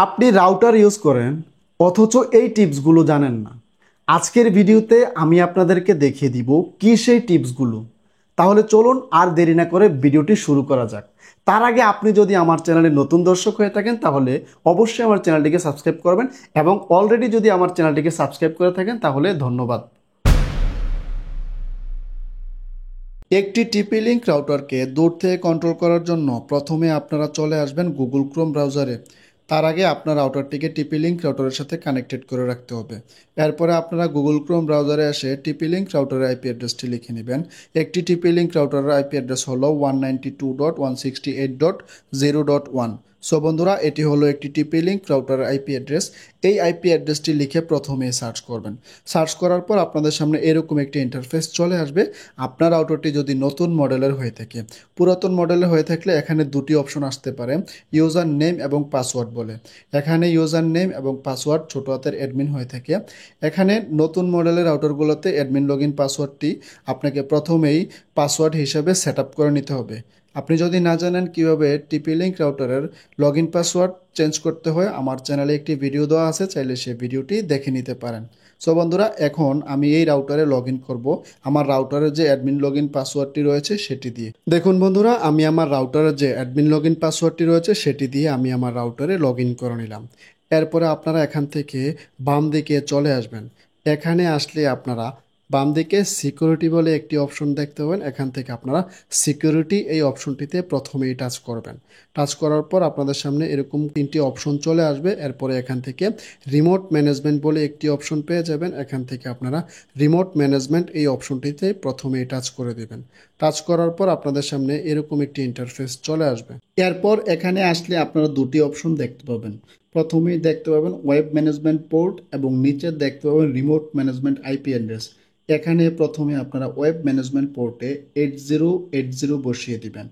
আপনি router use করেন অথচ এই টিপসগুলো জানেন না। আজকের ভিডিওতে আমি আপনাদেরকে দেখিয়ে দিব কি সেই টিপসগুলো। তাহলে চলুন আর দেরি না করে ভিডিওটি শুরু করা যাক। তার আগে আপনি যদি আমার চ্যানেলে নতুন দর্শক হয়ে থাকেন তাহলে অবশ্যই আমার চ্যানেলটিকে সাবস্ক্রাইব করবেন, এবং অলরেডি যদি আমার চ্যানেলটিকে সাবস্ক্রাইব করে থাকেন তাহলে ধন্যবাদ। একটি টিপি লিঙ্ক রাউটারকে দূর থেকে কন্ট্রোল করার জন্য প্রথমে আপনারা চলে আসবেন গুগল ক্রোম ব্রাউজারে। তার আগে আপনার রাউটারটিকে টিপি লিঙ্ক রাউটারের সাথে কানেক্টেড করে রাখতে হবে। এরপরে আপনারা গুগল ক্রোম ব্রাউজারে এসে টিপি লিঙ্ক রাউটারের আইপি অ্যাড্রেসটি লিখে নেবেন। একটি টিপি লিঙ্ক রাউটারের আইপি অ্যাড্রেস হলো 192.168.0.1। সো বন্ধুরা, এটি হলো একটি টিপি লিঙ্ক রাউটারের আইপি অ্যাড্রেস। এই আইপি অ্যাড্রেসটি লিখে প্রথমে সার্চ করবেন। সার্চ করার পর আপনাদের সামনে এরকম একটি ইন্টারফেস চলে আসবে। আপনার রাউটারটি যদি নতুন মডেলের হয়ে থাকে, পুরাতন মডেলের হয়ে থাকলে এখানে দুটি অপশন আসতে পারে, ইউজার নেম এবং পাসওয়ার্ড বলে। এখানে ইউজার নেম এবং পাসওয়ার্ড ছোট হাতের অ্যাডমিন হয়ে থাকে। এখানে নতুন মডেলের রাউটারগুলোতে অ্যাডমিন লগইন পাসওয়ার্ডটি আপনাকে প্রথমেই পাসওয়ার্ড হিসাবে সেট আপ করে নিতে হবে। আপনি যদি না জানেন কিভাবে টিপি লিঙ্ক রাউটারের লগইন পাসওয়ার্ড চেঞ্জ করতে হয়, আমার চ্যানেলে একটি ভিডিও দেওয়া আছে, চাইলে সেই ভিডিওটি দেখে নিতে পারেন। সো বন্ধুরা, এখন আমি এই রাউটারে লগ ইন করবো আমার রাউটারের যে অ্যাডমিন লগইন পাসওয়ার্ডটি রয়েছে সেটি দিয়ে। দেখুন বন্ধুরা, আমি আমার রাউটারের যে অ্যাডমিন লগইন পাসওয়ার্ডটি রয়েছে সেটি দিয়ে আমি আমার রাউটারে লগ ইন করে নিলাম। এরপরে আপনারা এখান থেকে বাম দিকে চলে আসবেন। এখানে আসলে আপনারা বাম দিকে সিকিউরিটি বলে একটি অপশন দেখতে পাবেন। এখান থেকে আপনারা সিকিউরিটি এই অপশনটিতে প্রথমেই টাচ করবেন। টাচ করার পর আপনাদের সামনে এরকম তিনটি অপশন চলে আসবে। এরপরে এখান থেকে রিমোট ম্যানেজমেন্ট বলে একটি অপশন পেয়ে যাবেন। এখান থেকে আপনারা রিমোট ম্যানেজমেন্ট এই অপশনটিতে প্রথমেই টাচ করে দেবেন। টাচ করার পর আপনাদের সামনে এরকম একটি ইন্টারফেস চলে আসবে। এরপর এখানে আসলে আপনারা দুটি অপশন দেখতে পাবেন। প্রথমেই দেখতে পাবেন ওয়েব ম্যানেজমেন্ট পোর্ট এবং নিচে দেখতে পাবেন রিমোট ম্যানেজমেন্ট আইপি অ্যাড্রেস। এখানে প্রথমে আপনারা ওয়েব ম্যানেজমেন্ট পোর্টে 8080 বসিয়ে দিবেন।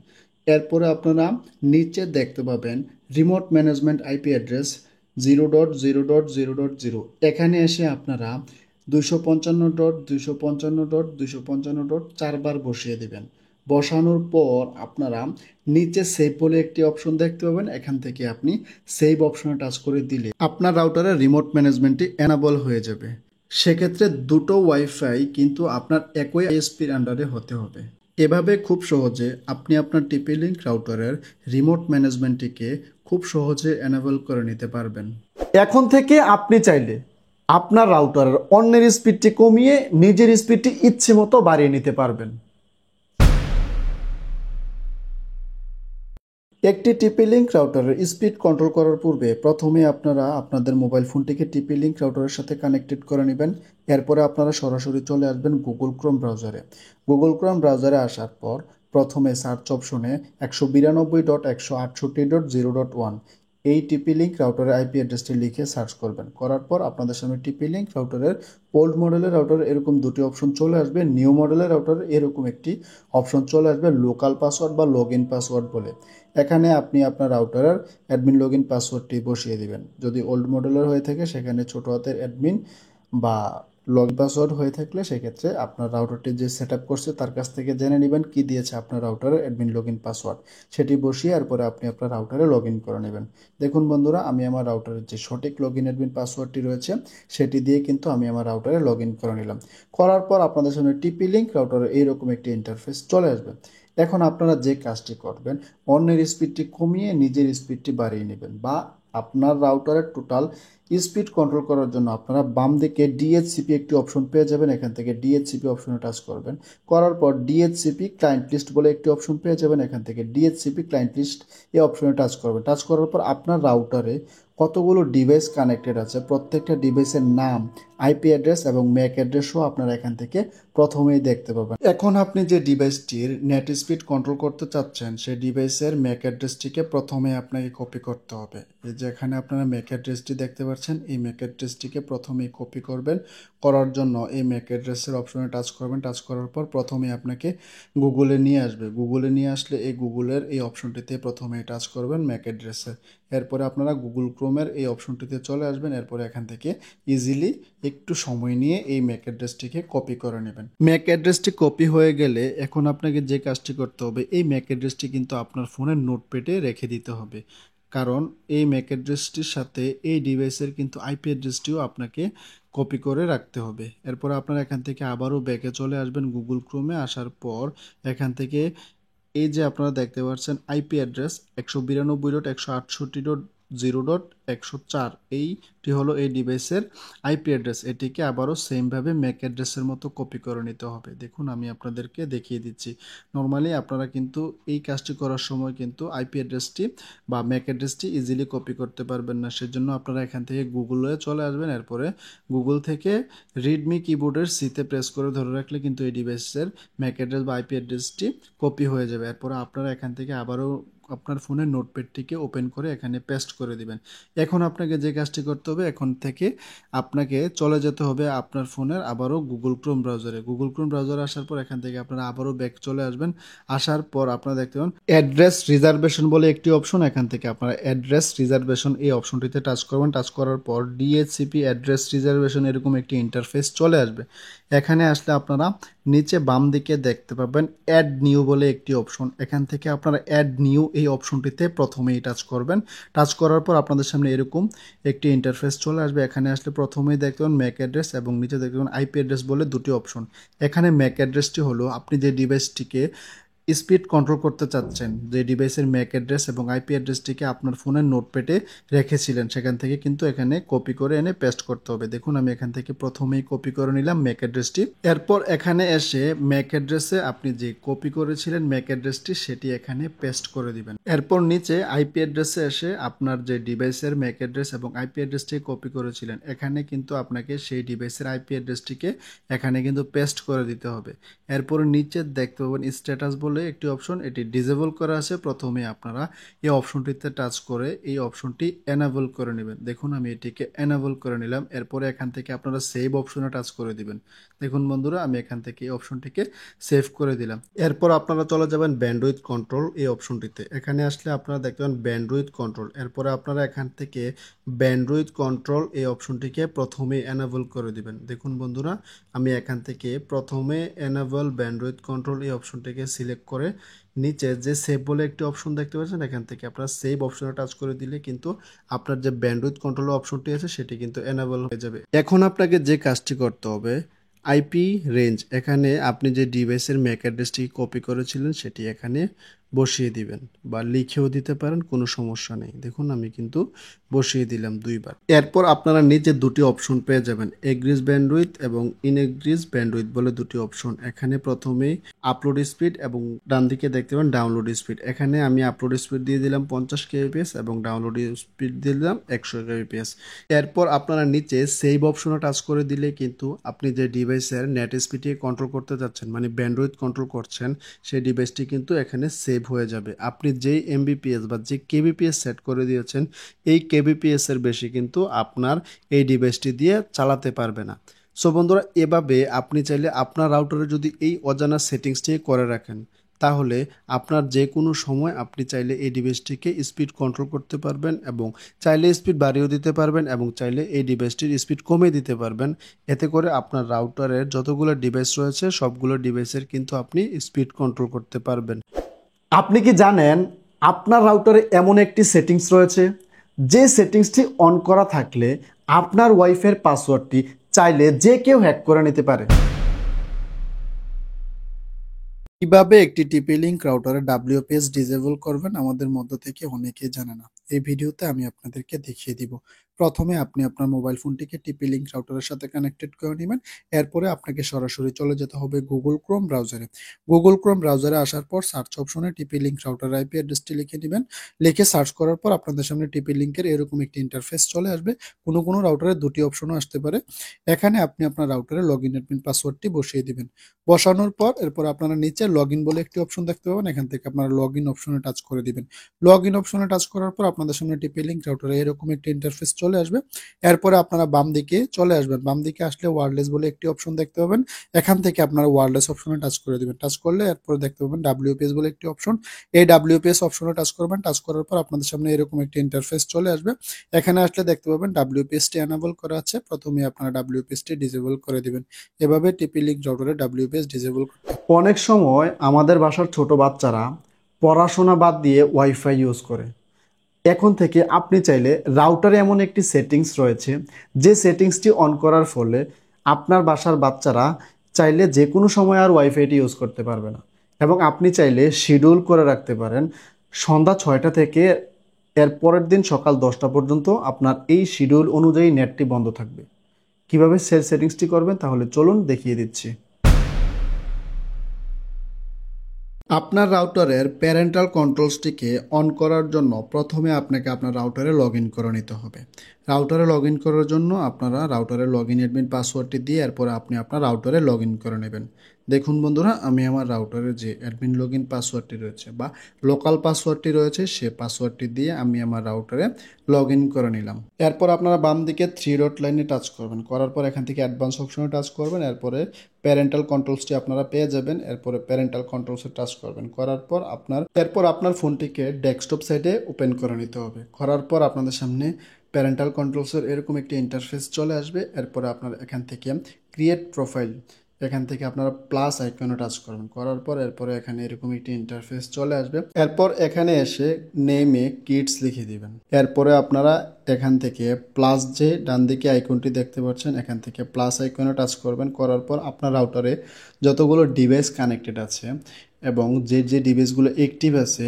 এরপরে আপনারা নিচে দেখতে পাবেন রিমোট ম্যানেজমেন্ট আইপি অ্যাড্রেস 0.0.0.0। এখানে এসে আপনারা 255.255.255. চারবার বসিয়ে দিবেন। বসানোর পর আপনারা নিচে সেভ বলে একটি অপশন দেখতে পাবেন। এখান থেকে আপনি সেভ অপশনে টাচ করে দিলে আপনার রাউটারের রিমোট ম্যানেজমেন্টটি এনাবল হয়ে যাবে। সেক্ষেত্রে দুটো ওয়াইফাই কিন্তু আপনার একই আইএসপির আন্ডারে হতে হবে। এভাবে খুব সহজে আপনি আপনার টিপি লিঙ্ক রাউটারের রিমোট ম্যানেজমেন্টটিকে খুব সহজে এনাবল করে নিতে পারবেন। এখন থেকে আপনি চাইলে আপনার রাউটারের অন্যের স্পিডটি কমিয়ে নিজের স্পিডটি ইচ্ছে মতো বাড়িয়ে নিতে পারবেন। একটি টিপি লিঙ্ক রাউটারের স্পিড কন্ট্রোল করার পূর্বে প্রথমে আপনারা আপনাদের মোবাইল ফোনটিকে টিপি লিঙ্ক রাউটারের সাথে কানেক্টেড করে নেবেন। এরপরে আপনারা সরাসরি চলে আসবেন গুগল ক্রোম ব্রাউজারে। গুগল ক্রোম ব্রাউজারে আসার পর প্রথমে সার্চ অপশনে 192.168.0.1 এই টিপি লিঙ্ক রাউটারের আইপি অ্যাড্রেসটি লিখে সার্চ করবেন। করার পর আপনাদের সামনে টিপি লিঙ্ক রাউটারের ওল্ড মডেলের রাউটারের এরকম দুটি অপশন চলে আসবে, নিউ মডেলের রাউটারের এরকম একটি অপশন চলে আসবে লোকাল পাসওয়ার্ড বা লগ ইন পাসওয়ার্ড বলে। এখানে আপনি আপনার রাউটারের অ্যাডমিন লগ ইন পাসওয়ার্ডটি বসিয়ে দিবেন। যদি ওল্ড মডেলের হয়ে থাকে সেখানে ছোটো হাতের অ্যাডমিন বা লগ ইন পাসওয়ার্ড হয়ে থাকলে সেক্ষেত্রে আপনার রাউটারটি যে সেট আপ করছে তার কাছ থেকে জেনে নেবেন কী দিয়েছে আপনার রাউটারের অ্যাডমিন লগ ইন পাসওয়ার্ড, সেটি বসিয়ে এরপরে আপনি আপনার রাউটারে লগ ইন করে নেবেন। দেখুন বন্ধুরা, আমি আমার রাউটারের যে সঠিক লগ ইন অ্যাডমিন পাসওয়ার্ডটি রয়েছে সেটি দিয়ে কিন্তু আমি আমার রাউটারে লগ ইন করে নিলাম। করার পর আপনাদের সামনে টিপি লিঙ্ক রাউটারের এইরকম একটি ইন্টারফেস চলে আসবে। এখন আপনারা যে কাজটি করবেন, অন্যের স্পিডটি কমিয়ে নিজের স্পিডটি বাড়িয়ে নেবেন, বা আপনার রাউটারের টোটাল স্পিড কন্ট্রোল করার জন্য আপনারা বাম দিকে ডিএইচসিপি একটি অপশন পেয়ে যাবেন। এখান থেকে ডিএইচসিপি অপশনে টাচ করবেন। করার পর ডিএইচসিপি ক্লায়েন্ট লিস্ট বলে একটি অপশন পেয়ে যাবেন। এখান থেকে ডিএইচসিপি ক্লায়েন্ট লিস্ট এই অপশনে টাচ করবেন। টাচ করার পর আপনার রাউটারে কতগুলো ডিভাইস কানেক্টেড আছে প্রত্যেকটা ডিভাইসের নাম, আইপি অ্যাড্রেস এবং ম্যাক অ্যাড্রেসও আপনারা এখান থেকে প্রথমেই দেখতে পাবেন। এখন আপনি যে ডিভাইসটির নেট স্পিড কন্ট্রোল করতে চাচ্ছেন সেই ডিভাইসের ম্যাক অ্যাড্রেসটিকে প্রথমে আপনাকে কপি করতে হবে। এই যে এখানে আপনারা ম্যাক অ্যাড্রেসটি দেখতে পাচ্ছেন, এই ম্যাক অ্যাড্রেসটিকে প্রথমেই কপি করবেন। করার জন্য এই ম্যাক অ্যাড্রেসের অপশনে টাচ করবেন। টাচ করার পর প্রথমে আপনাকে গুগলে নিয়ে আসবে। গুগলে নিয়ে আসলে এই গুগলের এই অপশনটিতে প্রথমে টাচ করবেন ম্যাক অ্যাড্রেসে। এরপরে আপনারা গুগল ক্রোমের এই অপশনটিতে চলে আসবেন। এরপরে এখান থেকে ইজিলি একটু সময় নিয়ে এই ম্যাক অ্যাড্রেসটিকে কপি করে নেবেন। ম্যাক অ্যাড্রেসটি কপি হয়ে গেলে এখন আপনাকে যে কাজটি করতে হবে, এই ম্যাক অ্যাড্রেসটি কিন্তু আপনার ফোনের নোটপ্যাডে রেখে দিতে হবে। কারণ এই ম্যাক অ্যাড্রেসটির সাথে এই ডিভাইসের কিন্তু আইপি অ্যাড্রেসটিও আপনাকে কপি করে রাখতে হবে। এরপর আপনারা এখান থেকে আবারও ব্যাকে চলে আসবেন গুগল ক্রোমে। আসার পর এখান থেকে এই যে আপনারা দেখতে পাচ্ছেন আইপি অ্যাড্রেস 192.168.0.104, এইটি হলো এই ডিভাইসের আইপি অ্যাড্রেস। এটিকে আবারও সেমভাবে ম্যাক অ্যাড্রেসের মতো কপি করে নিতে হবে। দেখুন আমি আপনাদেরকে দেখিয়ে দিচ্ছি। নর্মালি আপনারা কিন্তু এই কাজটি করার সময় কিন্তু আইপি অ্যাড্রেসটি বা ম্যাক অ্যাড্রেসটি ইজিলি কপি করতে পারবেন না। সেজন্য আপনারা এখান থেকে গুগলে চলে আসবেন। এরপরে গুগল থেকে রিডমি কিবোর্ডের সিতে প্রেস করে ধরে রাখলে কিন্তু এই ডিভাইসের ম্যাক অ্যাড্রেস বা আইপি অ্যাড্রেসটি কপি হয়ে যাবে। এরপরে আপনারা এখান থেকে আবারও আপনার ফোনের নোটপ্যাডটিকে ওপেন করে এখানে পেস্ট করে দিবেন। এখন আপনাকে যে কাজটি করতে হবে, এখন থেকে আপনাকে চলে যেতে হবে আপনার ফোনের আবারও গুগল ক্রোম ব্রাউজারে। গুগল ক্রোম ব্রাউজারে আসার পর এখান থেকে আপনারা আবারও ব্যাক চলে আসবেন। আসার পর আপনারা দেখতে পাবেন অ্যাড্রেস রিজার্ভেশন বলে একটি অপশন। এখান থেকে আপনারা অ্যাড্রেস রিজার্ভেশন এই অপশনটিতে টাচ করবেন। টাচ করার পর ডিএইচসিপি অ্যাড্রেস রিজার্ভেশন এরকম একটি ইন্টারফেস চলে আসবে। এখানে আসলে আপনারা নিচে বাম দিকে দেখতে পাবেন অ্যাড নিউ বলে একটি অপশন। এখান থেকে আপনারা অ্যাড নিউ এই অপশনটিতে প্রথমেই টাচ করবেন। টাচ করার পর আপনাদের সামনে এরকম একটি ইন্টারফেস চলে আসবে। এখানে আসলে প্রথমেই দেখতে পাবেন ম্যাক অ্যাড্রেস এবং নিচে দেখতে পাবেন আইপি অ্যাড্রেস বলে দুটি অপশন। এখানে ম্যাক অ্যাড্রেসটি হলো আপনি যে ডিভাইসটিকে স্পিড কন্ট্রোল করতে চাচ্ছেন, যে ডিভাইসের ম্যাক অ্যাড্রেস এবং আইপি অ্যাড্রেসটিকে আপনার ফোনের নোটপ্যাডে রেখেছিলেন, সেখান থেকে কিন্তু এখানে কপি করে এনে পেস্ট করতে হবে। দেখুন আমি এখান থেকে প্রথমেই কপি করে নিলাম ম্যাক অ্যাড্রেসটি। এরপর এখানে এসে ম্যাক অ্যাড্রেসে আপনি যে কপি করেছিলেন ম্যাক অ্যাড্রেসটি সেটি এখানে পেস্ট করে দিবেন। এরপর নিচে আইপি অ্যাড্রেসে এসে আপনার যে ডিভাইসের ম্যাক অ্যাড্রেস এবং আইপি অ্যাড্রেসটি কপি করেছিলেন এখানে কিন্তু আপনাকে সেই ডিভাইসের আইপি অ্যাড্রেসটিকে এখানে কিন্তু পেস্ট করে দিতে হবে। এরপর নিচে দেখতে পাবেন স্ট্যাটাস বলে একটি অপশন, এটি ডিসেবল করা আছে। প্রথমে আপনারা এই অপশনটিতে টাচ করে এই অপশনটি এনেবল করে নেবেন। দেখুন আমি এটিকে এনেবল করে নিলাম। এরপরে এখান থেকে আপনারা সেভ অপশনে টাচ করে দিবেন। দেখুন বন্ধুরা আমি এখান থেকে এই অপশনটিকে সেভ করে দিলাম। এরপর আপনারা চলে যাবেন ব্যান্ডউইথ কন্ট্রোল এই অপশনটিতে। এখানে আসলে আপনারা দেখতে পাবেন ব্যান্ডউইথ কন্ট্রোল। এরপরে আপনারা এখান থেকে ব্যান্ডউইথ কন্ট্রোল এই অপশনটিকে প্রথমে এনেবল করে দিবেন। দেখুন বন্ধুরা আমি এখান থেকে প্রথমে এনেবল ব্যান্ডউইথ কন্ট্রোল এই অপশনটিকে সিলেক্ট করে নিচে যে সেভ বলে একটি অপশন দেখতে পাচ্ছেন এখান থেকে আপনারা সেভ অপশনে টাচ করে দিলে কিন্তু আপনার যে ব্যান্ডউইথ কন্ট্রোল অপশনটি আছে সেটি কিন্তু এনেবল হয়ে যাবে। এখন আপনাকে যে কাজটি করতে হবে আইপি রেঞ্জ, এখানে আপনি যে ডিভাইসের ম্যাক অ্যাড্রেসটি কপি করেছিলেন সেটি এখানে বসিয়ে দিবেন বা লিখেও দিতে পারেন, কোনো সমস্যা নেই। দেখুন আমি কিন্তু বসিয়ে দিলাম দুইবার। এরপর আপনারা নিচে দুটি অপশন পেয়ে যাবেন, এগ্রিজ ব্যান্ডউইথ এবং ইনএগ্রিজ ব্যান্ডউইথ বলে দুটি অপশন। এখানে প্রথমেই আপলোড স্পিড এবং ডান দিকে দেখতে পাবেন ডাউনলোড স্পিড। এখানে আমি আপলোড স্পিড দিয়ে দিলাম 50 kbps এবং ডাউনলোড স্পিড দিয়ে দিলাম 100 kbps। এরপর আপনারা নিচে সেভ অপশনে টাচ করে দিলে কিন্তু আপনি যে ডিভাইসের নেট স্পিডকে কন্ট্রোল করতে যাচ্ছেন মানে ব্যান্ডউইথ কন্ট্রোল করছেন সেই ডিভাইসটি কিন্তু এখানে সেভ হয়ে যাবে। আপনি যেই এমবিপিএস বা যে কেবিপিএস সেট করে দিয়েছেন এই কেবিপিএস এর বেশি কিন্তু আপনার এই ডিভাইসটি দিয়ে চালাতে পারবে না। সো বন্ধুরা এভাবে আপনি চাইলে আপনার রাউটারে যদি এই অজানা সেটিংসটি করে রাখেন তাহলে আপনার যে কোনো সময় আপনি চাইলে এই ডিভাইসটিকে স্পিড কন্ট্রোল করতে পারবেন এবং চাইলে স্পিড বাড়িয়েও দিতে পারবেন এবং চাইলে এই ডিভাইসটির স্পিড কমিয়ে দিতে পারবেন। এতে করে আপনার রাউটারের যতগুলো ডিভাইস রয়েছে সবগুলো ডিভাইসের কিন্তু আপনি স্পিড কন্ট্রোল করতে পারবেন। আপনি কি জানেন আপনার রাউটারে এমন একটি সেটিংস রয়েছে যে সেটিংসটি অন করা থাকলে আপনার ওয়াইফাইয়ের পাসওয়ার্ডটি চাইলে যে কেউ হ্যাক করে নিতে পারে। কিভাবে একটি টিপি লিঙ্ক রাউটারে WPS ডিসেবল করবেন আমাদের মধ্য থেকে অনেকেই জানে না। এই ভিডিওতে আমি আপনাদেরকে দেখিয়ে দিব। প্রথমে আপনি আপনার মোবাইল ফোনটিকে টিপি লিঙ্ক রাউটারের সাথে কানেক্টেড করে নেবেন। এরপরে আপনাকে সরাসরি চলে যেতে হবে গুগল ক্রোম ব্রাউজারে। গুগল ক্রোম ব্রাউজারে আসার পর সার্চ অপশনে টিপি লিঙ্ক রাউটার আইপি অ্যাড্রেসটি লিখে নেবেন। লিখে সার্চ করার পর আপনাদের সামনে টিপি লিঙ্কের এরকম একটি ইন্টারফেস চলে আসবে। কোনো রাউটারে দুটি অপশনও আসতে পারে। এখানে আপনি আপনার রাউটারে লগইন অ্যাডমিন পাসওয়ার্ডটি বসিয়ে দিবেন। বসানোর পর এরপর আপনারা নিচে লগইন বলে একটি অপশন দেখতে পাবেন। এখান থেকে আপনারা লগইন অপশনে টাচ করে দিবেন। লগইন অপশনে টাচ করার পর আপনাদের সামনে টিপি লিঙ্ক রাউটারে এরকম একটি ইন্টারফেস চলে আসবে। এরপরে আপনারা বাম দিকে চলে আসবেন। বাম দিকে আসলে ওয়্যারলেস বলে একটি অপশন দেখতে পাবেন। এখান থেকে আপনারা ওয়্যারলেস অপশনে টাচ করে দিবেন। টাচ করলে এরপরে দেখতে পাবেন WPS বলে একটি অপশন। এই WPS অপশনে টাচ করবেন। টাচ করার পর আপনাদের সামনে এরকম একটি ইন্টারফেস চলে আসবে। এখানে আসলে দেখতে পাবেন WPS টি এনেবল করা আছে। প্রথমে আপনারা WPS টি ডিসেবল করে দিবেন। এভাবে টিপি লিঙ্ক রাউটারে WPS ডিসেবল করতে। অনেক সময় আমাদের বাসার ছোট বাচ্চারা পড়াশোনা বাদ দিয়ে ওয়াইফাই ইউজ করে। এখন থেকে আপনি চাইলে রাউটারে এমন একটি সেটিংস রয়েছে যে সেটিংসটি অন করার ফলে আপনার বাসার বাচ্চারা চাইলে যে কোনো সময় আর ওয়াইফাইটি ইউজ করতে পারবে না। এবং আপনি চাইলে শিডিউল করে রাখতে পারেন সন্ধ্যা 6টা থেকে এর পরের দিন সকাল 10টা পর্যন্ত আপনার এই শিডিউল অনুযায়ী নেটটি বন্ধ থাকবে। কিভাবে সেটিংসটি করবেন তাহলে চলুন দেখিয়ে দিচ্ছি। আপনার রাউটারের প্যারেন্টাল কন্ট্রোলসটিকে অন করার জন্য প্রথমে আপনাকে আপনার রাউটারে লগ ইন করে নিতে হবে। রাউটারে লগ ইন করার জন্য আপনারা রাউটারে লগ ইন অ্যাডমিন পাসওয়ার্ডটি দিয়ে এরপরে আপনি আপনার রাউটারে লগ ইন করে নেবেন। দেখুন বন্ধুরা, আমি আমার রাউটারের যে অ্যাডমিন লগ ইন পাসওয়ার্ডটি রয়েছে বা লোকাল পাসওয়ার্ডটি রয়েছে সে পাসওয়ার্ডটি দিয়ে আমি আমার রাউটারে লগ ইন করে নিলাম। এরপর আপনারা বাম দিকে 3 ডট লাইনে টাচ করবেন, করার পর এখান থেকে অ্যাডভান্স অপশনে টাচ করবেন, এরপরে প্যারেন্টাল কন্ট্রোলসটি আপনারা পেয়ে যাবেন। এরপরে প্যারেন্টাল কন্ট্রোলসে টাচ করবেন, করার পর আপনার ফোনটিকে ডেস্কটপ সাইডে ওপেন করে নিতে হবে। করার পর আপনাদের সামনে প্যারেন্টাল কন্ট্রোলসের এরকম একটি ইন্টারফেস চলে আসবে। এরপরে আপনারা এখান থেকে ক্রিয়েট প্রোফাইল, এখান থেকে আপনারা প্লাস আইকনে টাচ করবেন, করার পর এরপরে এখানে এরকম একটি ইন্টারফেস চলে আসবে। এরপর এখানে এসে নেমে কিডস লিখে দিবেন। এরপরে আপনারা এখান থেকে প্লাস যে ডান দিকে আইকনটি দেখতে পাচ্ছেন এখান থেকে প্লাস আইকনে টাচ করবেন, করার পর আপনার রাউটারে যতগুলো ডিভাইস কানেক্টেড আছে এবং যে ডিভাইসগুলো অ্যাক্টিভ আছে,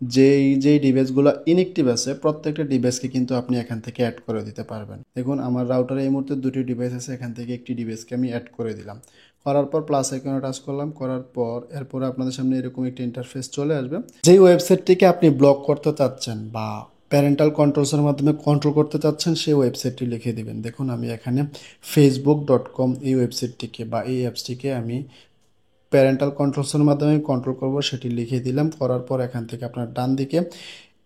যেই ডিভাইসগুলো ইনঅ্যাক্টিভ আছে প্রত্যেকটা ডিভাইসকে কিন্তু আপনি এখান থেকে অ্যাড করে দিতে পারবেন। দেখুন আমার রাউটারে এই মুহূর্তে 2টি ডিভাইস আছে, এখান থেকে একটি ডিভাইসকে আমি অ্যাড করে দিলাম। করার পর প্লাস আইকনে টাচ করলাম, করার পর এরপরে আপনাদের সামনে এরকম একটি ইন্টারফেস চলে আসবে। যেই ওয়েবসাইটটিকে আপনি ব্লক করতে চাচ্ছেন বা প্যারেন্টাল কন্ট্রোলসের মাধ্যমে কন্ট্রোল করতে চাচ্ছেন সেই ওয়েবসাইটটি লিখে দিবেন। দেখুন আমি এখানে facebook.com এই ওয়েবসাইটটিকে বা এই অ্যাপসটিকে আমি প্যারেন্টাল কন্ট্রোলসের মাধ্যমে কন্ট্রোল করব সেটি লিখে দিলাম। করার পর এখান থেকে আপনার ডান দিকে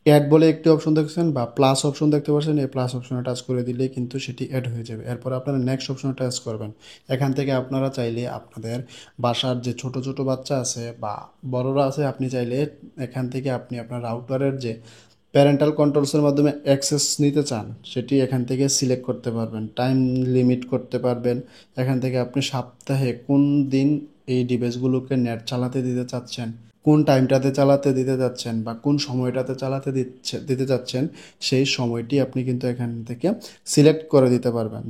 অ্যাড বলে একটি অপশন দেখছেন বা প্লাস অপশন দেখতে পাচ্ছেন, এই প্লাস অপশনে টাচ করে দিলে কিন্তু সেটি অ্যাড হয়ে যাবে। এরপর আপনারা নেক্সট অপশনে টাচ করবেন। এখান থেকে আপনারা চাইলে আপনাদের বাসার যে ছোট ছোট বাচ্চা আছে বা বড়রা আছে আপনি চাইলে এখান থেকে আপনি আপনার রাউটারের যে প্যারেন্টাল কন্ট্রোলসের মাধ্যমে অ্যাক্সেস নিতে চান সেটি এখান থেকে সিলেক্ট করতে পারবেন, টাইম লিমিট করতে পারবেন। এখান থেকে আপনি সপ্তাহে কোন দিন এই ডিভাইসগুলোকে নেট চালাতে দিতে চাচ্ছেন, কোন টাইমটাতে চালাতে দিতে যাচ্ছেন বা কোন সময়টাতে দিতে চাচ্ছেন সেই সময়টি আপনি কিন্তু এখান থেকে সিলেক্ট করে দিতে পারবেন।